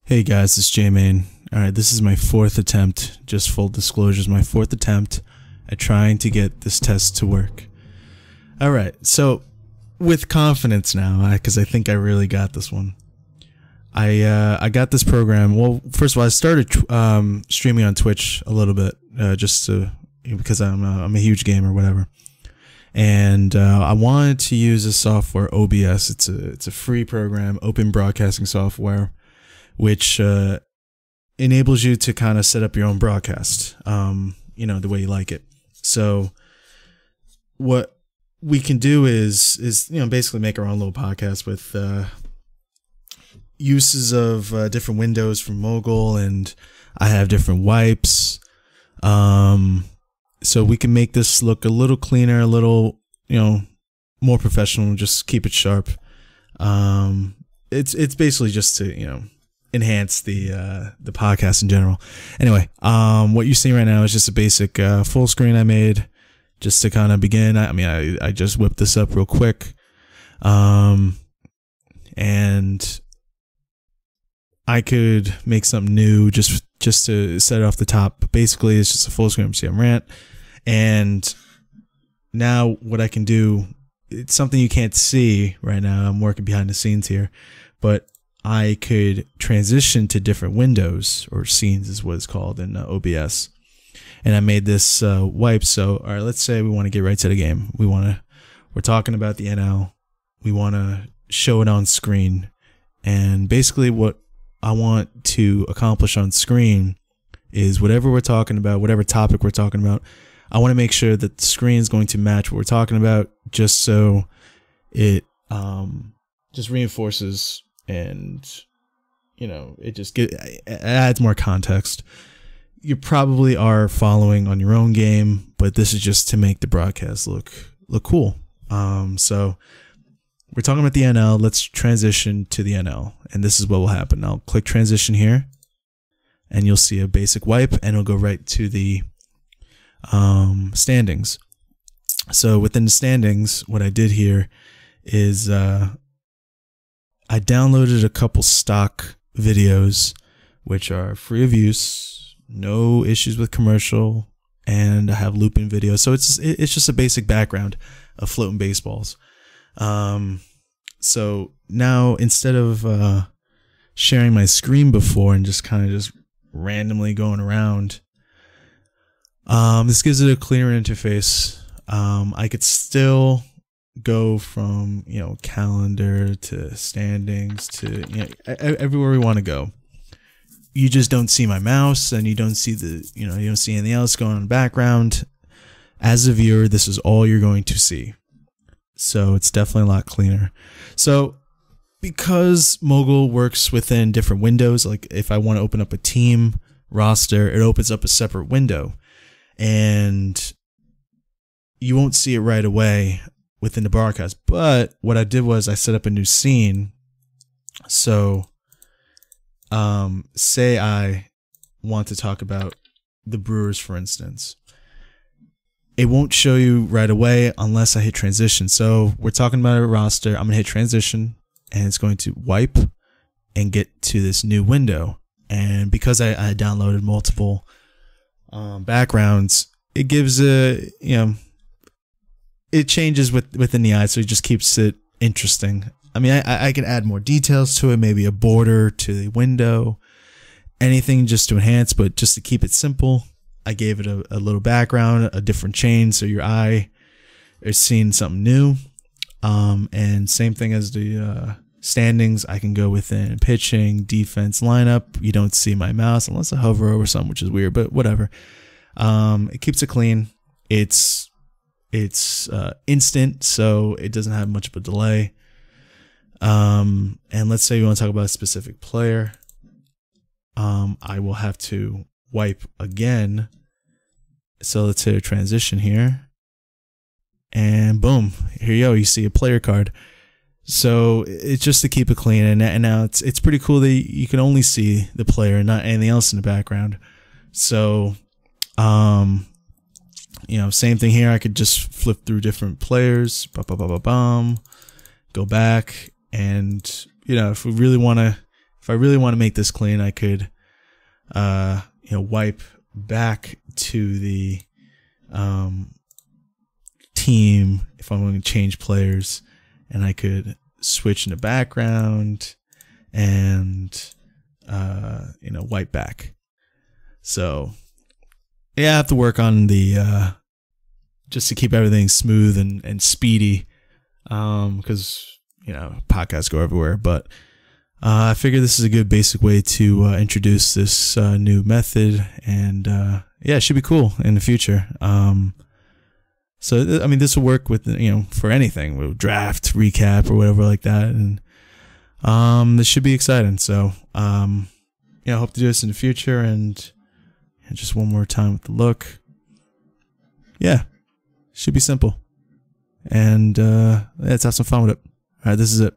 Hey guys, it's J-Main. Alright, this is my fourth attempt, just full disclosures, my fourth attempt at trying to get this test to work. Alright, so with confidence now, because I think I really got this one. I got this program. Well, first of all, I started streaming on Twitch a little bit, just to, because I'm a huge gamer, whatever. And I wanted to use this software, OBS. It's a free program, open broadcasting software, which enables you to kind of set up your own broadcast, you know, the way you like it. So what we can do is you know, basically make our own little podcast with uses of different windows from Mogul, and I have different wipes. So we can make this look a little cleaner, a little, you know, more professional, just keep it sharp. It's basically just to, you know, enhance the podcast in general. Anyway, what you're seeing right now is just a basic full screen I made just to kind of begin. I mean, I just whipped this up real quick, and I could make something new just to set it off the top. But basically, it's just a full screen FCM Rant, and now what I can do, it's something you can't see right now. I'm working behind the scenes here, but I could transition to different windows, or scenes is what it's called in OBS. And I made this wipe. So, all right, let's say we want to get right to the game. We're talking about the NL. We want to show it on screen. And basically what I want to accomplish on screen is whatever we're talking about, whatever topic we're talking about, I want to make sure that the screen is going to match what we're talking about, just so it just reinforces, and you know, it adds more context. You probably are following on your own game, but this is just to make the broadcast look cool. So we're talking about the NL. Let's transition to the NL, and this is what will happen. I'll click transition here, and you'll see a basic wipe, and it'll go right to the standings. So within the standings, what I did here is I downloaded a couple stock videos, which are free of use, no issues with commercial, and I have looping videos. So it's just a basic background of floating baseballs. So now, instead of sharing my screen before and just kind of just randomly going around, this gives it a clearer interface. I could still go from, you know, calendar to standings to, you know, everywhere we want to go. You just don't see my mouse, and you don't see you don't see anything else going on in the background. As a viewer, this is all you're going to see. So it's definitely a lot cleaner. So because Mogul works within different windows, like if I want to open up a team roster, it opens up a separate window, and you won't see it right away within the broadcast. But what I did was I set up a new scene. So say I want to talk about the Brewers, for instance. It won't show you right away unless I hit transition. So we're talking about a roster. I'm going to hit transition, and it's going to wipe and get to this new window. And because I downloaded multiple backgrounds, it gives a, you know, it changes within the eye, so it just keeps it interesting. I mean, I can add more details to it, maybe a border to the window, anything just to enhance, but just to keep it simple, I gave it a little background, a different change, so your eye is seeing something new. And same thing as the standings, I can go within pitching, defense, lineup. You don't see my mouse unless I hover over something, which is weird, but whatever. It keeps it clean. It's instant, so it doesn't have much of a delay. And let's say you want to talk about a specific player. I will have to wipe again. So let's hit a transition here, and boom, here you go. You see a player card. So it's just to keep it clean, and now it's pretty cool that you can only see the player and not anything else in the background. So you know, same thing here. I could just flip through different players, go back, and you know, if we really want to if I really want to make this clean, I could, wipe back to the team if I'm going to change players, and I could switch in the background and wipe back. So yeah, I have to work on the just to keep everything smooth and speedy, because podcasts go everywhere. But I figure this is a good basic way to introduce this new method, and yeah, it should be cool in the future. So I mean, this will work with for anything, with draft, recap, or whatever like that, and this should be exciting. So I hope to do this in the future, and just one more time with the look. Yeah, should be simple, and let's have some fun with it. All right, this is it.